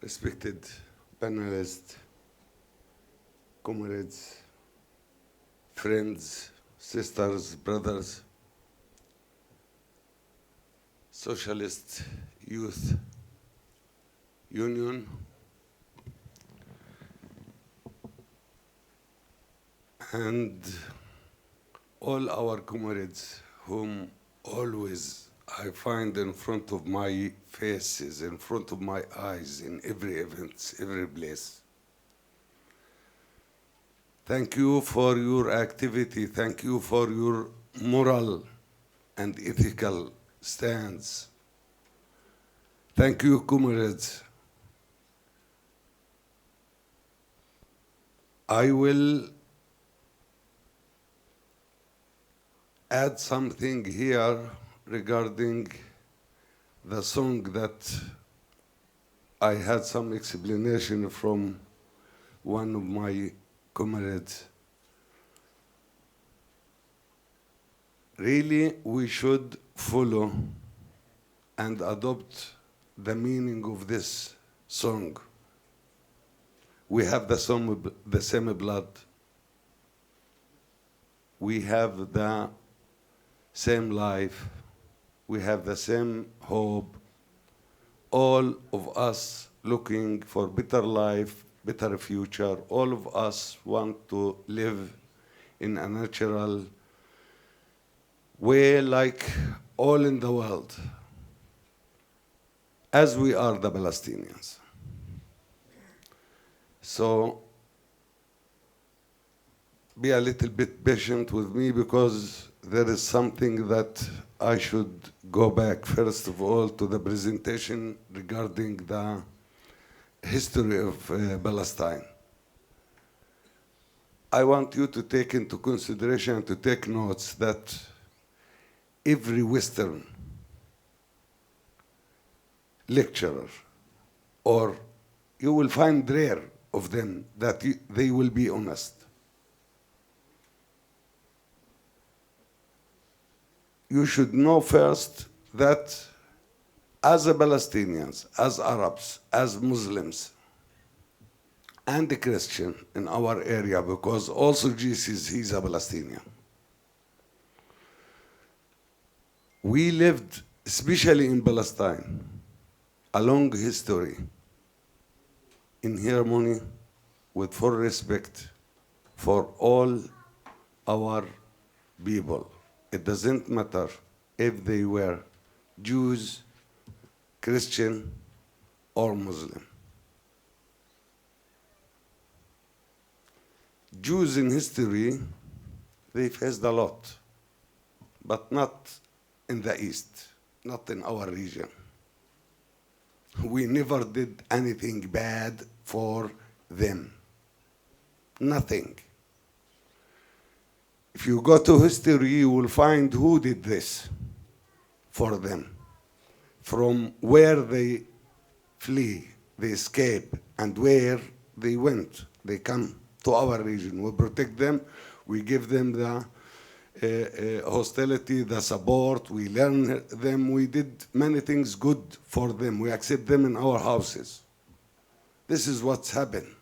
Respected panelists, comrades, friends, sisters, brothers, Socialist Youth Union, and all our comrades whom always I find in front of my faces, in front of my eyes, in every event, every place. Thank you for your activity. Thank you for your moral and ethical stance. Thank you, comrades. I will add something here regarding the song that I had some explanation from one of my comrades. Really, we should follow and adopt the meaning of this song. We have the same blood. We have the same life. We have the same hope. All of us looking for better life, better future. All of us want to live in a natural way like all in the world, as we are the Palestinians. So be a little bit patient with me because there is something that I should go back, first of all, to the presentation regarding the history of Palestine. I want you to take into consideration, to take notes that every Western lecturer, or you will find rare of them that they will be honest. You should know first that as Palestinians, as Arabs, as Muslims, and a Christian in our area, because also Jesus, he's a Palestinian. We lived, especially in Palestine, a long history in harmony with full respect for all our people. It doesn't matter if they were Jews, Christian, or Muslim. Jews in history, they faced a lot, but not in the East, not in our region. We never did anything bad for them. Nothing. If you go to history, you will find who did this for them, from where they flee, they escape, and where they went. They come to our region. We protect them. We give them the hostility, the support. We learn them. We did many things good for them. We accept them in our houses. This is what's happened.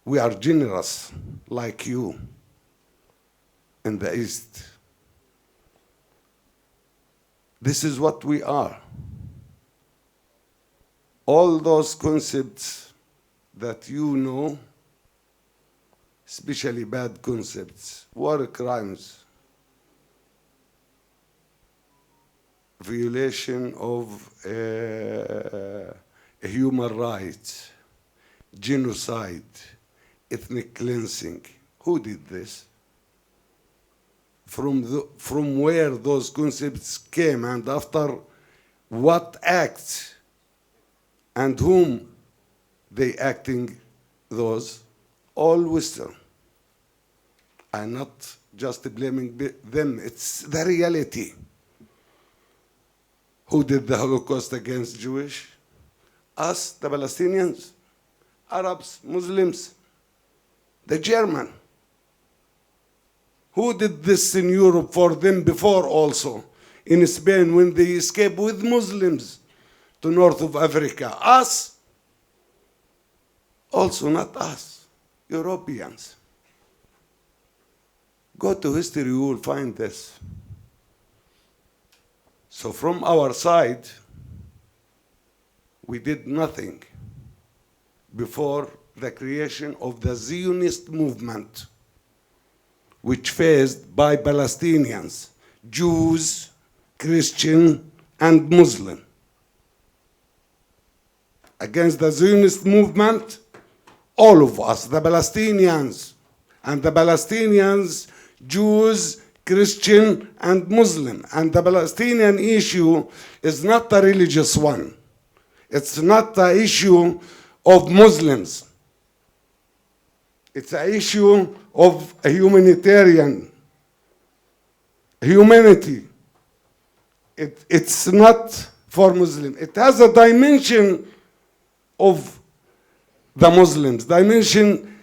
We are generous, like you, in the East. This is what we are. All those concepts that you know, especially bad concepts, war crimes, violation of human rights, genocide, ethnic cleansing. Who did this? From where those concepts came, and after what acts and whom they acting those? All Western. I'm not just blaming them, it's the reality. Who did the Holocaust against Jewish? Us, the Palestinians, Arabs, Muslims, the German. Who did this in Europe for them before also? in Spain when they escaped with Muslims to north of Africa. Us, also not us, Europeans. Go to history, you will find this. So from our side, we did nothing before the creation of the Zionist movement, which faced by Palestinians, Jews, Christian, and Muslim. Against the Zionist movement, all of us, the Palestinians, and the Palestinians, Jews, Christian, and Muslim. And the Palestinian issue is not a religious one. It's not the issue of Muslims. It's an issue of a humanitarian, humanity. It's not for Muslims. It has a dimension of the Muslims, dimension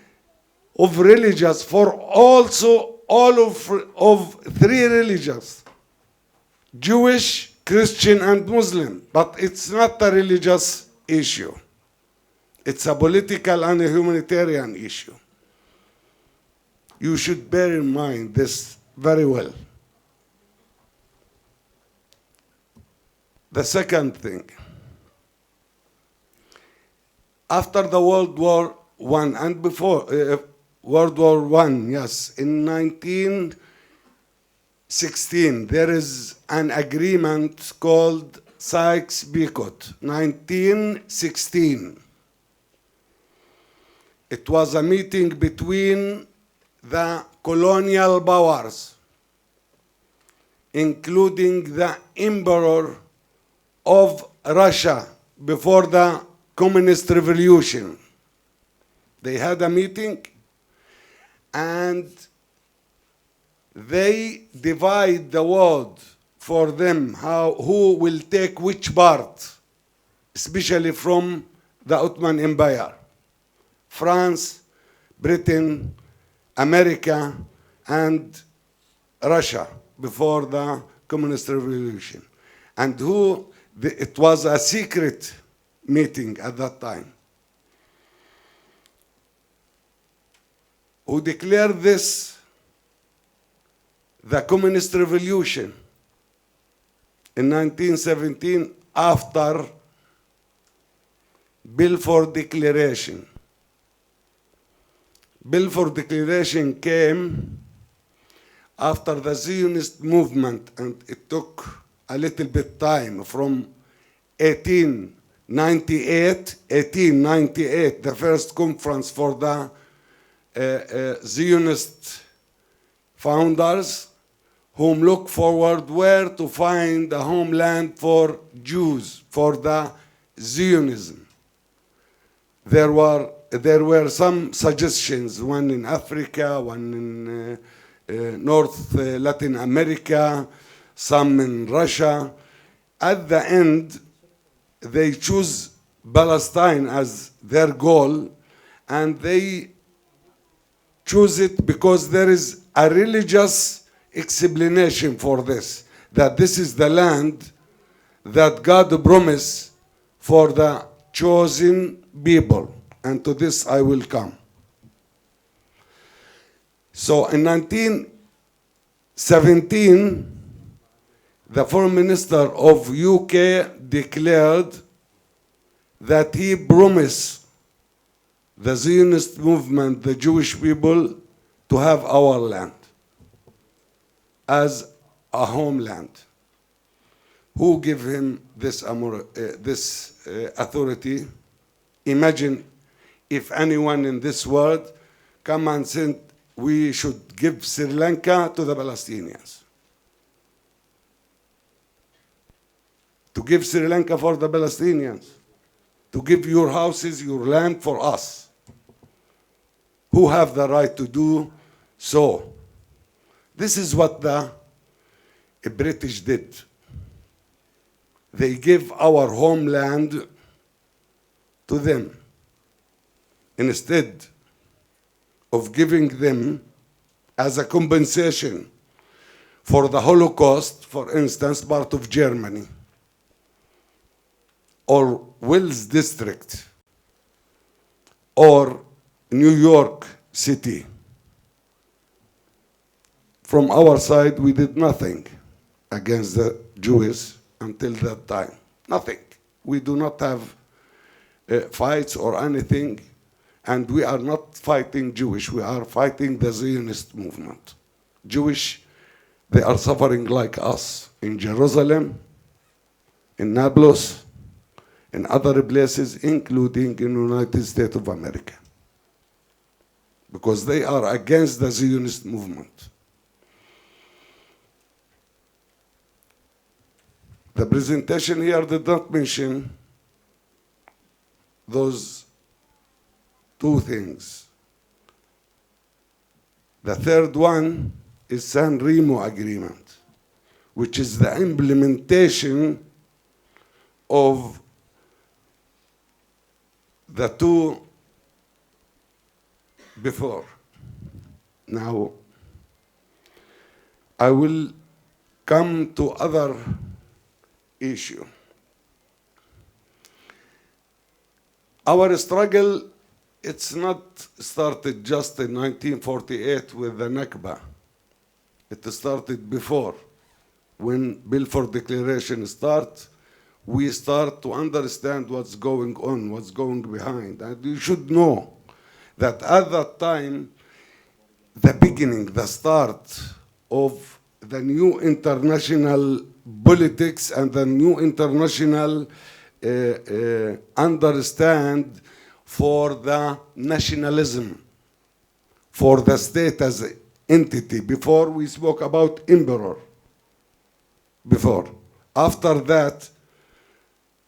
of religious, for also all of three religions, Jewish, Christian, and Muslim. But it's not a religious issue. It's a political and a humanitarian issue. You should bear in mind this very well. The second thing, after the World War I and before World War I, yes, in 1916, there is an agreement called Sykes-Picot, 1916. It was a meeting between the colonial powers, including the emperor of Russia before the Communist Revolution. They had a meeting and they divide the world for them, who will take which part, especially from the Ottoman Empire. France, Britain, America, and Russia before the Communist Revolution. And it was a secret meeting at that time. Who declared this the Communist Revolution in 1917 after Balfour Declaration. Balfour Declaration came after the Zionist movement, and it took a little bit time from 1898, the first conference for the Zionist founders, whom look forward where to find a homeland for Jews, for the Zionism. There were some suggestions, one in Africa, one in North Latin America, some in Russia. At the end, they choose Palestine as their goal, and they choose it because there is a religious explanation for this, that this is the land that God promised for the chosen people, and to this I will come. So in 1917, the Foreign Minister of UK declared that he promised the Zionist movement, the Jewish people, to have our land as a homeland. Who gave him this authority? Imagine if anyone in this world come and said we should give Sri Lanka to the Palestinians. To give Sri Lanka for the Palestinians. To give your houses, your land for us. Who have the right to do so? This is what the British did. They gave our homeland to them instead of giving them as a compensation for the Holocaust, for instance, part of Germany, or Wills District, or New York City. From our side, we did nothing against the Jews until that time. Nothing. We do not have fights or anything, and we are not fighting Jewish. We are fighting the Zionist movement. Jewish, they are suffering like us in Jerusalem, in Nablus, in other places, including in the United States of America, because they are against the Zionist movement. The presentation here did not mention those two things. The third one is San Remo Agreement, which is the implementation of the two before. Now, I will come to other issue. Our struggle, it's not started just in 1948 with the Nakba. It started before. When Balfour Declaration starts, we start to understand what's going on, what's going behind. And you should know that at that time, the beginning, the start of the new international politics and the new international understand for the nationalism, for the state as entity. Before we spoke about emperor. Before. After that,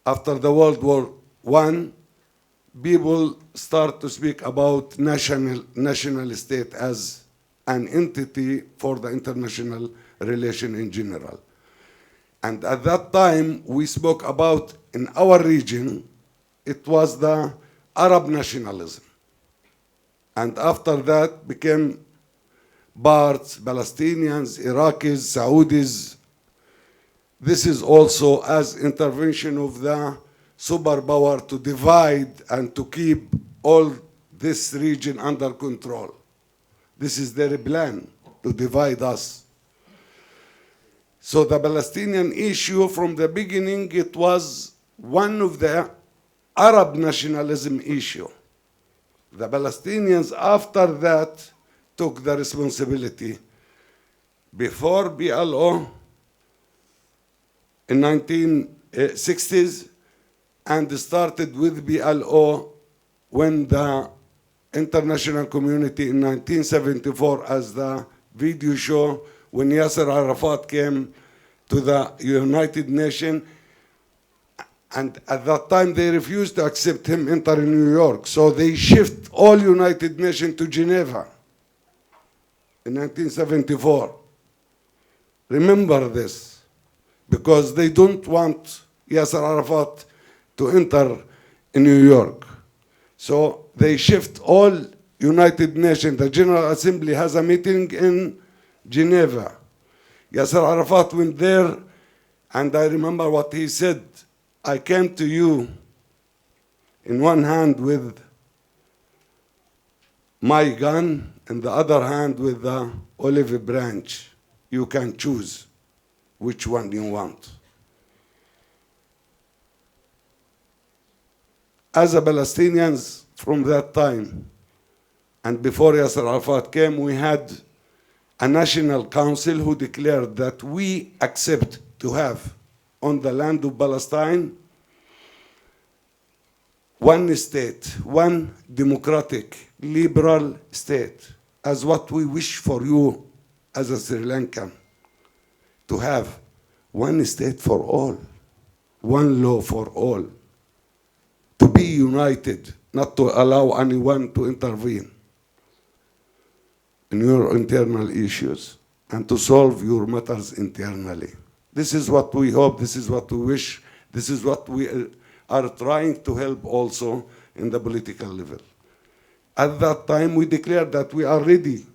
after the World War I, people start to speak about national state as an entity for the international relation in general. And at that time, we spoke about, in our region, it was the Arab nationalism. And after that became Bards, Palestinians, Iraqis, Saudis. This is also as intervention of the superpower to divide and to keep all this region under control. This is their plan, to divide us. So the Palestinian issue from the beginning, it was one of the Arab nationalism issue. The Palestinians after that took the responsibility. Before PLO in 1960s and started with PLO when the international community in 1974 as the video show when Yasser Arafat came to the United Nations, and at that time they refused to accept him entering New York. So they shift all United Nations to Geneva in 1974. Remember this, because they don't want Yasser Arafat to enter in New York. So they shift all United Nations. The General Assembly has a meeting in Geneva. Yasser Arafat went there, and I remember what he said. I came to you in one hand with my gun, in the other hand with the olive branch. You can choose which one you want. As a Palestinians from that time, and before Yasser Arafat came, we had a national council who declared that we accept to have on the land of Palestine one state, one democratic, liberal state, as what we wish for you as a Sri Lankan, to have one state for all, one law for all, to be united, not to allow anyone to intervene in your internal issues and to solve your matters internally. This is what we hope, this is what we wish, this is what we are trying to help also in the political level. At that time, we declared that we are ready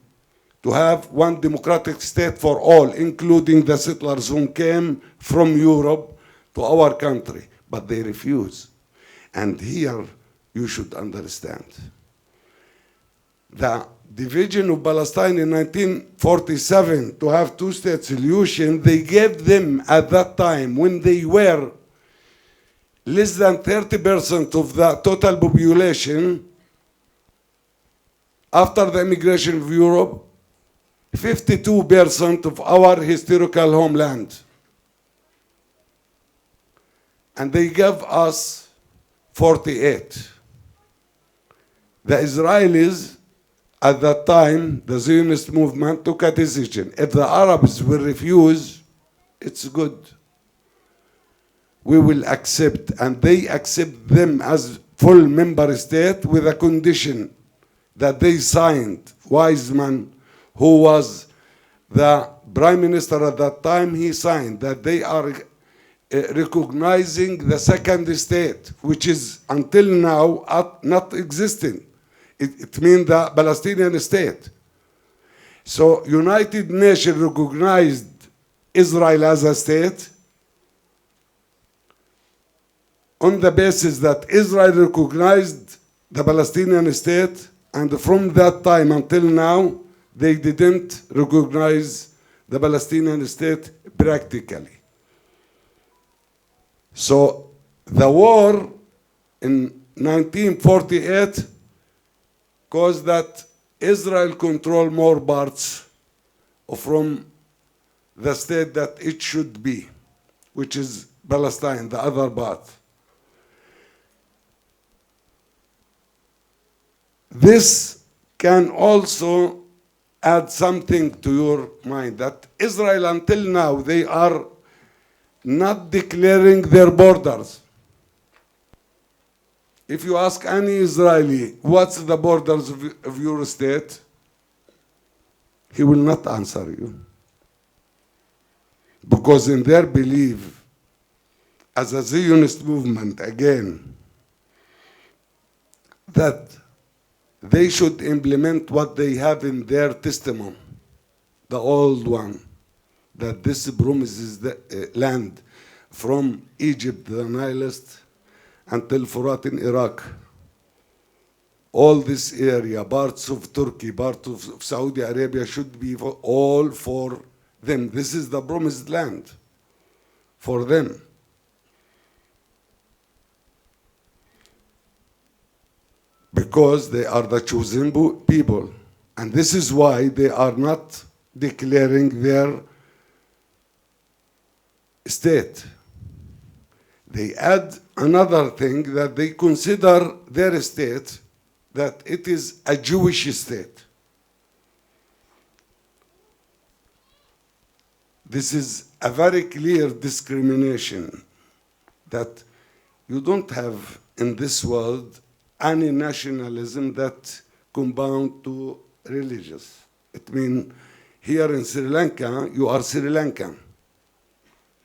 to have one democratic state for all, including the settlers who came from Europe to our country, but they refuse. And here you should understand. The division of Palestine in 1947 to have two-state solution, they gave them at that time, when they were less than 30% of the total population, after the immigration of Europe, 52% of our historical homeland. And they gave us 48. The Israelis, at that time, the Zionist movement took a decision. If the Arabs will refuse, it's good. We will accept, and they accept them as full member state with a condition that they signed. Weizmann, who was the prime minister at that time, he signed that they are recognizing the second state, which is until now not existing. It means the Palestinian state. So United Nations recognized Israel as a state on the basis that Israel recognized the Palestinian state, and from that time until now, they didn't recognize the Palestinian state practically. So the war in 1948 caused that Israel control more parts from the state that it should be, which is Palestine, the other part. This can also add something to your mind, that Israel until now, they are not declaring their borders. If you ask any Israeli, what's the borders of your state? He will not answer you. Because in their belief, as a Zionist movement, again, that they should implement what they have in their testimony, the old one, that this promises the land from Egypt, the Nilist, until Furat in Iraq. All this area, parts of Turkey, parts of Saudi Arabia should be all for them. This is the promised land for them. Because they are the chosen people. And this is why they are not declaring their state. They add another thing, that they consider their state that it is a Jewish state. This is a very clear discrimination, that you don't have in this world any nationalism that compound to religious. It means here in Sri Lanka, you are Sri Lankan.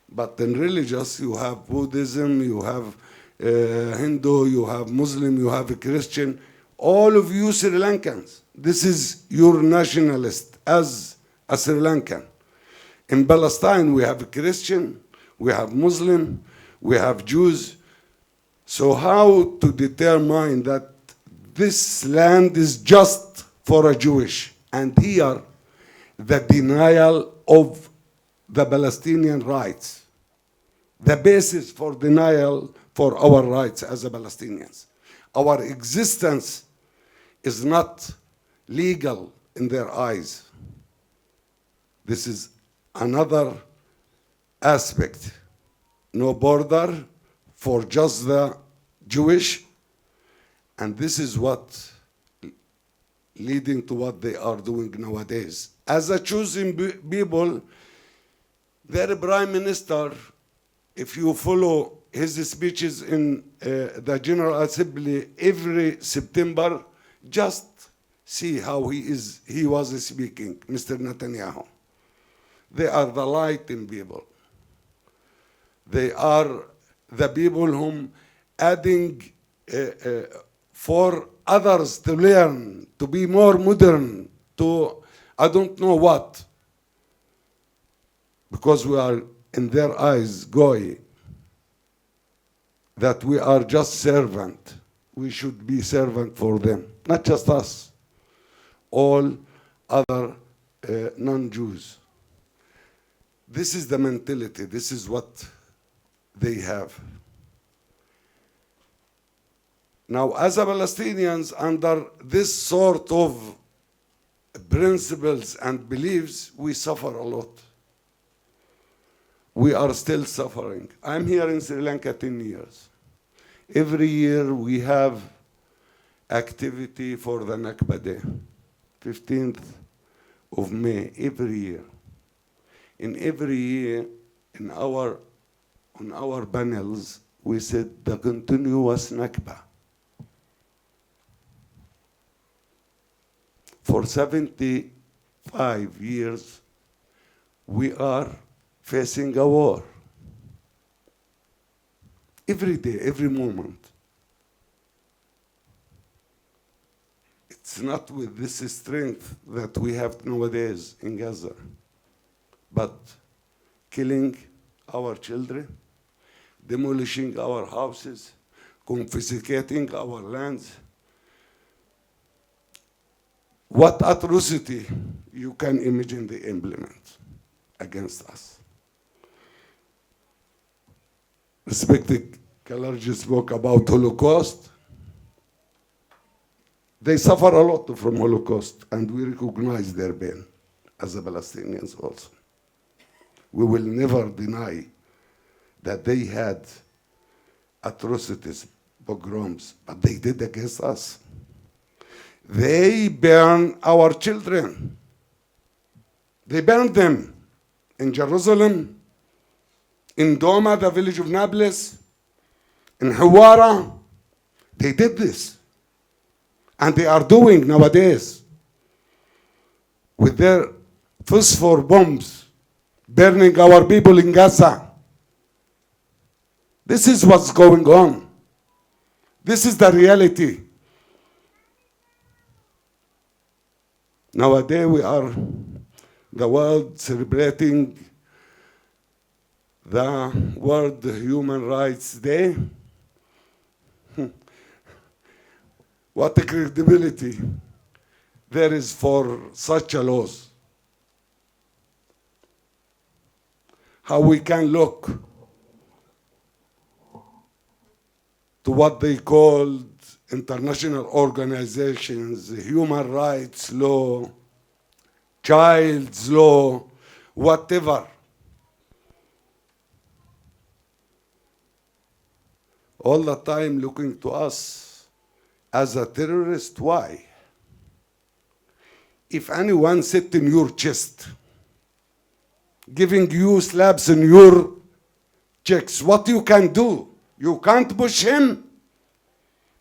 But in religious, you have Buddhism, you have Hindu, you have Muslim, you have a Christian. All of you Sri Lankans. This is your nationalist as a Sri Lankan. In Palestine, we have a Christian, we have Muslim, we have Jews. So how to determine that this land is just for a Jewish? And here, the denial of the Palestinian rights, the basis for denial for our rights as a Palestinians. Our existence is not legal in their eyes. This is another aspect. No border for just the Jewish, and this is what leading to what they are doing nowadays. As a chosen people, their prime minister, if you follow his speeches in the General Assembly every September, just see how he was speaking, Mr. Netanyahu. They are the lighting people. They are the people whom adding for others to learn, to be more modern, to I don't know what, because we are in their eyes goy, that we are just servant. We should be servant for them, not just us, all other non-Jews. This is the mentality. This is what they have. Now, as a Palestinians, under this sort of principles and beliefs, we suffer a lot. We are still suffering. I'm here in Sri Lanka 10 years. Every year we have activity for the Nakba Day, 15th of May, every year. In every year, on our panels, we said the continuous Nakba. For 75 years, we are facing a war. Every day, every moment. It's not with this strength that we have nowadays in Gaza, but killing our children, demolishing our houses, confiscating our lands. What atrocity you can imagine they implement against us. Respected Kalarji spoke about Holocaust. They suffer a lot from Holocaust, and we recognize their pain as the Palestinians also. We will never deny that they had atrocities, pogroms, but they did against us. They burn our children. They burned them in Jerusalem, in Doma, the village of Nablus, in Hawara. They did this. And they are doing nowadays with their phosphor bombs, burning our people in Gaza. This is what's going on. This is the reality. Nowadays we are the world celebrating the World Human Rights Day. What a credibility there is for such a laws. How we can look to what they called international organizations, human rights law, child's law, whatever. All the time looking to us as a terrorist. Why? If anyone sit in your chest, giving you slaps in your checks, what you can do? You can't push him.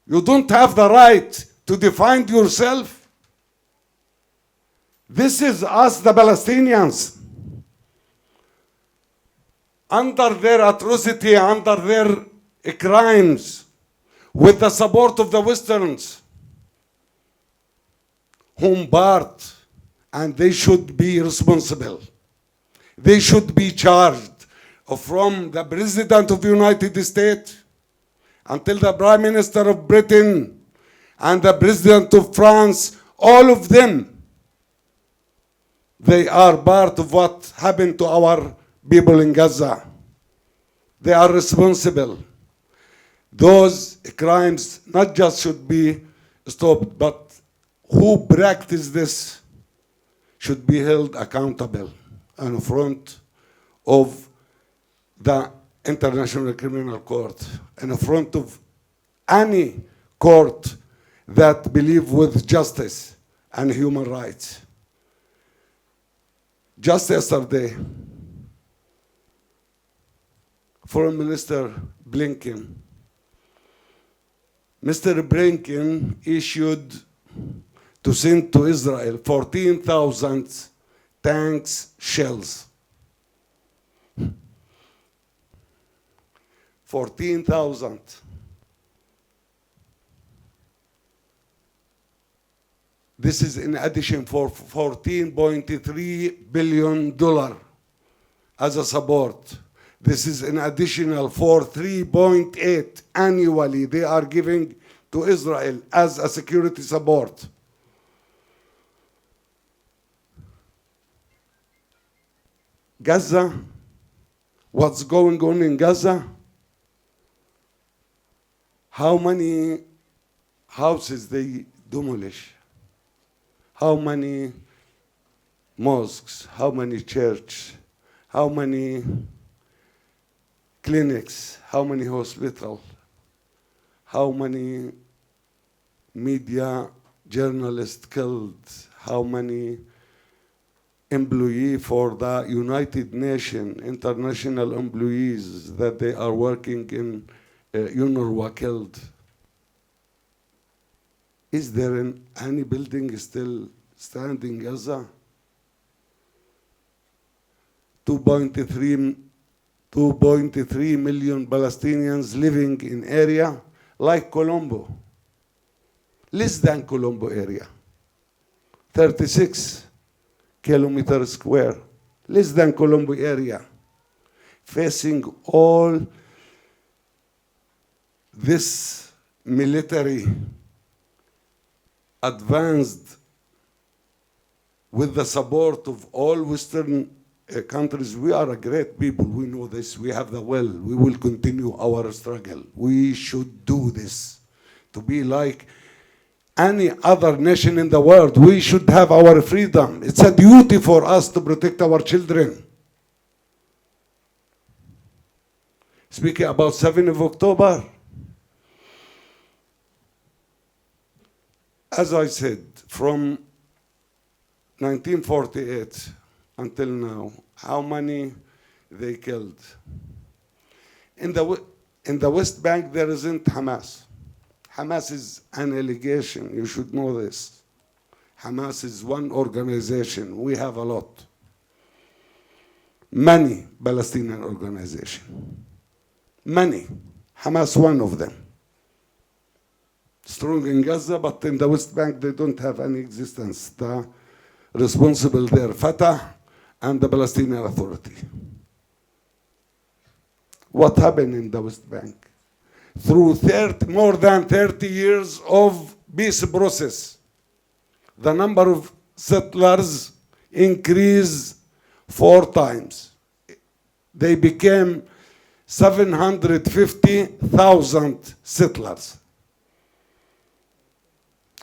You don't have the right to define yourself. This is us, the Palestinians. Under their atrocity, under their crimes, with the support of the Westerns, whom barred, and they should be responsible. They should be charged, from the President of the United States until the Prime Minister of Britain and the President of France, all of them. They are part of what happened to our people in Gaza. They are responsible. Those crimes not just should be stopped, but who practice this should be held accountable in front of the International Criminal Court, in front of any court that believe with justice and human rights. Just yesterday, Foreign Minister Blinken, Mr. Blinken issued to send to Israel 14,000 tanks shells. 14,000. This is in addition for $14.3 billion as a support. This is an additional for 3.8 annually they are giving to Israel as a security support. Gaza, what's going on in Gaza? How many houses they demolish? How many mosques? How many churches? How many clinics? How many hospitals? How many media journalists killed? How many employees for the United Nations, international employees that they are working in UNRWA killed? Is there any building still standing in Gaza? 2.3 million Palestinians living in area like Colombo, less than Colombo area, 36 kilometers square, less than Colombo area, facing all this military advanced with the support of all Western countries. We are a great people. We know this. We have the will. We will continue our struggle. We should do this to be like any other nation in the world. We should have our freedom. It's a duty for us to protect our children. Speaking about 7th of October, as I said, from 1948 until now, how many they killed? In the West Bank, there isn't Hamas. Hamas is an allegation. You should know this. Hamas is one organization. We have a lot. Many Palestinian organizations. Many. Hamas, one of them. Strong in Gaza, but in the West Bank, they don't have any existence. The responsible there, Fatah and the Palestinian Authority. What happened in the West Bank? Through more than 30 years of peace process, the number of settlers increased 4 times. They became 750,000 settlers.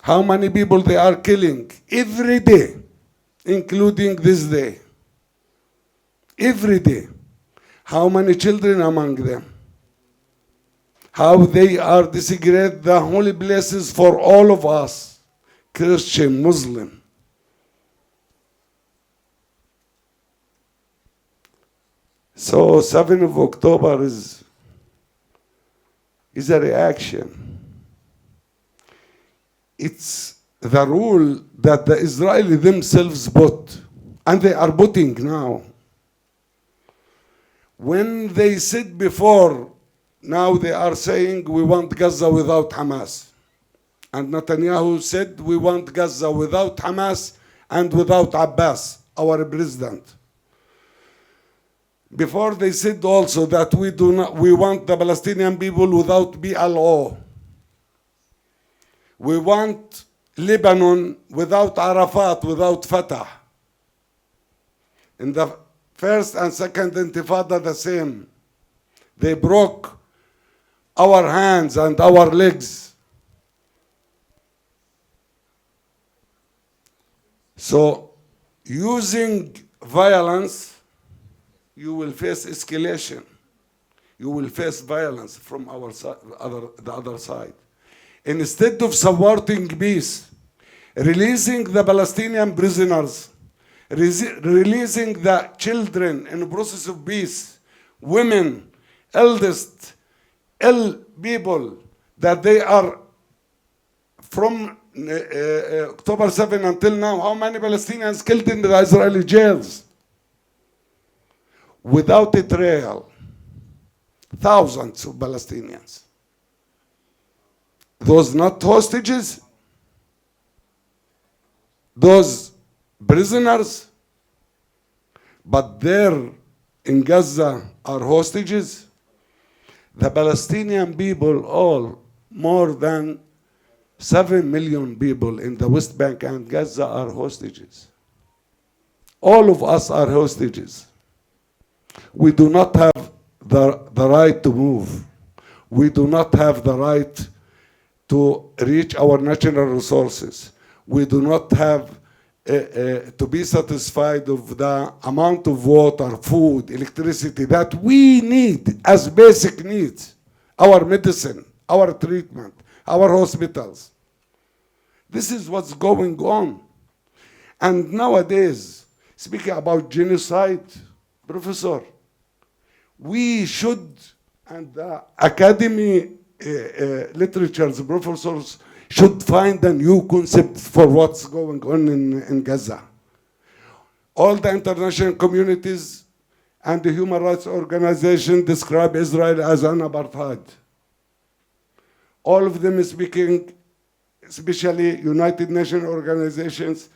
How many people they are killing every day, including this day? Every day. How many children among them? How they are desecrate the holy places for all of us, Christian, Muslim. So 7th of October is a reaction. It's the rule that the Israelis themselves put, and they are putting now. When they said before, now they are saying we want Gaza without Hamas. And Netanyahu said we want Gaza without Hamas and without Abbas, our president. Before they said also that we want the Palestinian people without PLO. We want Lebanon without Arafat, without Fatah. In the first and second intifada, the same. They broke our hands and our legs. So, using violence, you will face escalation. You will face violence from the other side. Instead of supporting peace, releasing the Palestinian prisoners, releasing the children in the process of peace, women, eldest, ill people, that they are from October 7 until now, how many Palestinians killed in the Israeli jails? Without a trial, thousands of Palestinians. Those not hostages, those prisoners, but there in Gaza are hostages. The Palestinian people, all more than 7 million people in the West Bank and Gaza are hostages. All of us are hostages. We do not have the right to move. We do not have the right to reach our natural resources. We do not have to be satisfied of the amount of water, food, electricity that we need as basic needs. Our medicine, our treatment, our hospitals. This is what's going on. And nowadays, speaking about genocide, Professor, we should, and the academy literatures professors should find a new concept for what's going on in Gaza. All the international communities and the human rights organizations describe Israel as an apartheid. All of them speaking, especially United Nations organizations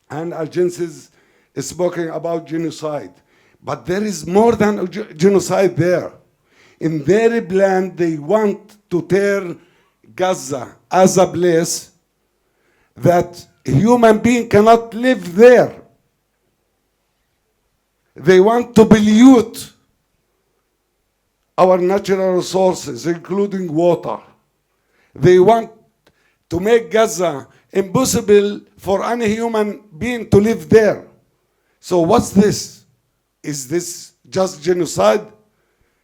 and agencies, speaking about genocide. But there is more than genocide there. In their plan, they want to turn Gaza as a place that a human being cannot live there. They want to pollute our natural resources, including water. They want to make Gaza impossible for any human being to live there. So what's this? Is this just genocide?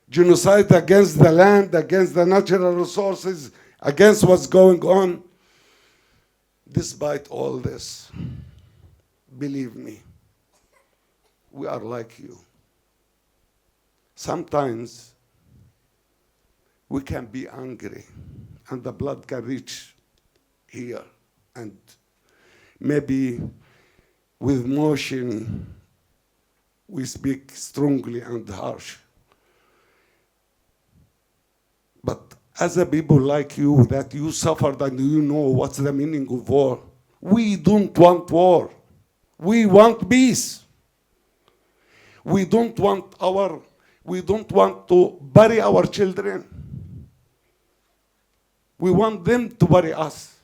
Genocide against the land, against the natural resources, against what's going on? Despite all this, believe me, we are like you. Sometimes we can be angry and the blood can reach here, and maybe with motion we speak strongly and harsh. But as a people like you, that you suffered and you know what's the meaning of war, we don't want war. We want peace. We don't want to bury our children. We want them to bury us.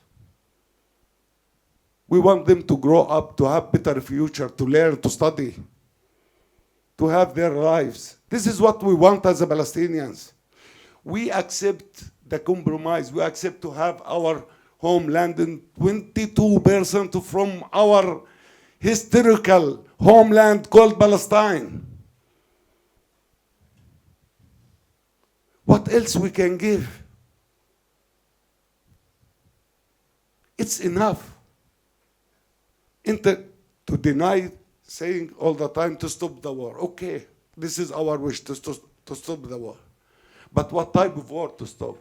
We want them to grow up, to have better future, to learn, to study, to have their lives. This is what we want as Palestinians. We accept the compromise. We accept to have our homeland and 22% from our historical homeland called Palestine. What else we can give? It's enough. To deny, saying all the time to stop the war. Okay, this is our wish to stop the war. But what type of war to stop?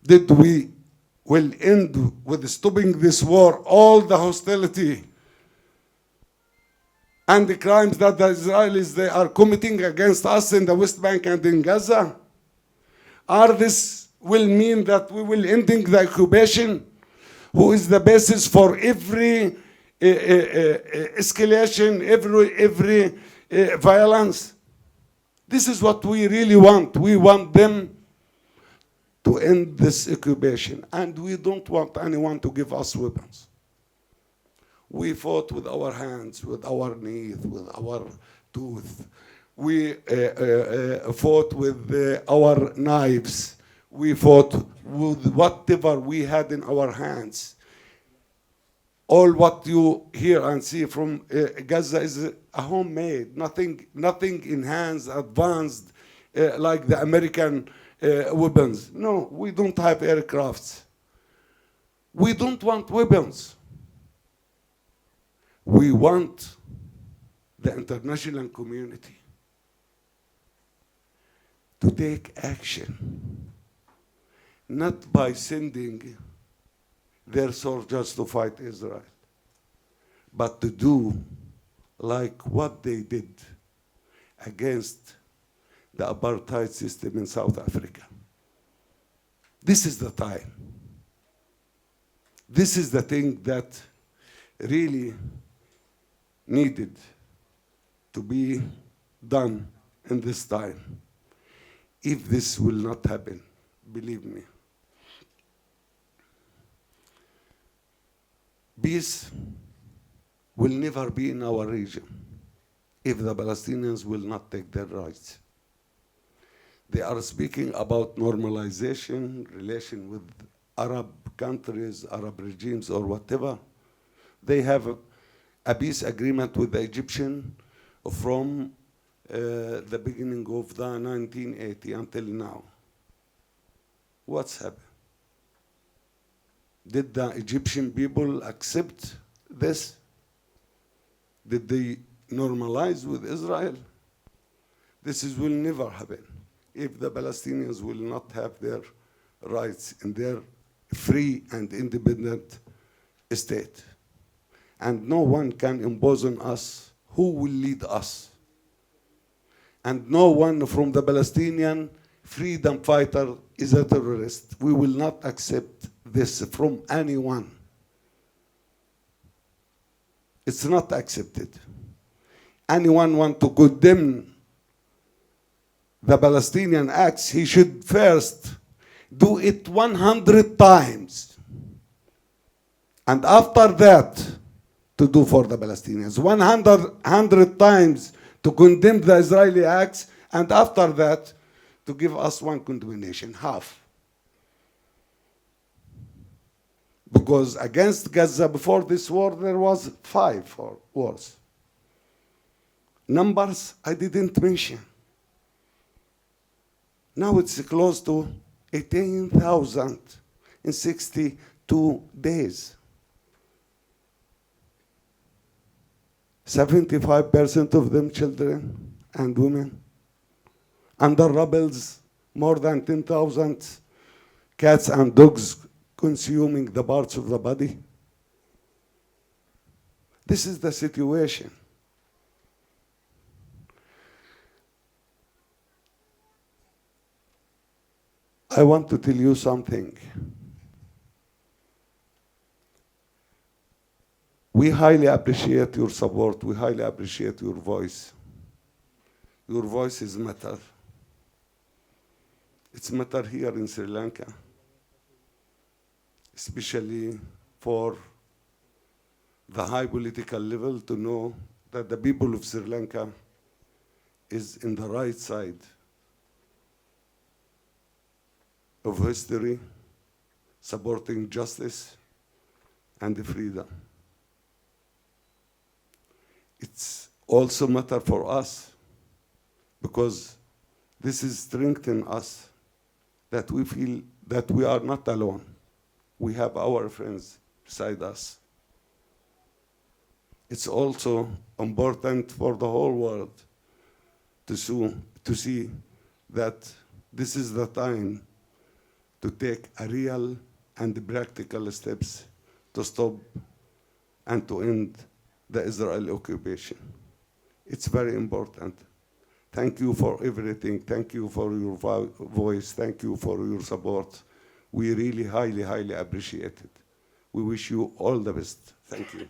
Did we will end with stopping this war, all the hostility and the crimes that the Israelis they are committing against us in the West Bank and in Gaza? Are this will mean that we will ending the occupation, who is the basis for every escalation, every violence? This is what we really want. We want them to end this occupation, and we don't want anyone to give us weapons. We fought with our hands, with our knees, with our tooth. We fought with our knives. We fought with whatever we had in our hands. All what you hear and see from Gaza is a homemade, nothing enhanced, advanced, like the American weapons. No, we don't have aircrafts. We don't want weapons. We want the international community to take action, not by sending their soldiers to fight Israel, but to do like what they did against the apartheid system in South Africa. This is the time. This is the thing that really needed to be done in this time. If this will not happen, believe me, peace will never be in our region if the Palestinians will not take their rights. They are speaking about normalization, relation with Arab countries, Arab regimes, or whatever. They have a peace agreement with the Egyptian from the beginning of the 1980 until now. What's happened? Did the Egyptian people accept this? Did they normalize with Israel? This will never happen if the Palestinians will not have their rights in their free and independent state. And no one can impose on us who will lead us. And no one from the Palestinian freedom fighter is a terrorist. We will not accept this from anyone. It's not accepted. Anyone want to condemn the Palestinian acts, he should first do it 100 times. And after that, to do for the Palestinians. 100 times to condemn the Israeli acts, and after that, to give us one condemnation, half. Because against Gaza before this war, there was 5 wars. Numbers I didn't mention. Now it's close to 18,000 in 62 days. 75% of them children and women. Under rebels, more than 10,000 cats and dogs consuming the parts of the body. This is the situation. I want to tell you something. We highly appreciate your support. We highly appreciate your voice. Your voices matter. It's matter here in Sri Lanka, especially for the high political level to know that the people of Sri Lanka is in the right side of history, supporting justice and freedom. It's also matter for us because this is strengthening us that we feel that we are not alone. We have our friends beside us. It's also important for the whole world to see that this is the time to take a real and practical steps to stop and to end the Israeli occupation. It's very important. Thank you for everything. Thank you for your voice. Thank you for your support. We really highly, highly appreciate it. We wish you all the best. Thank you.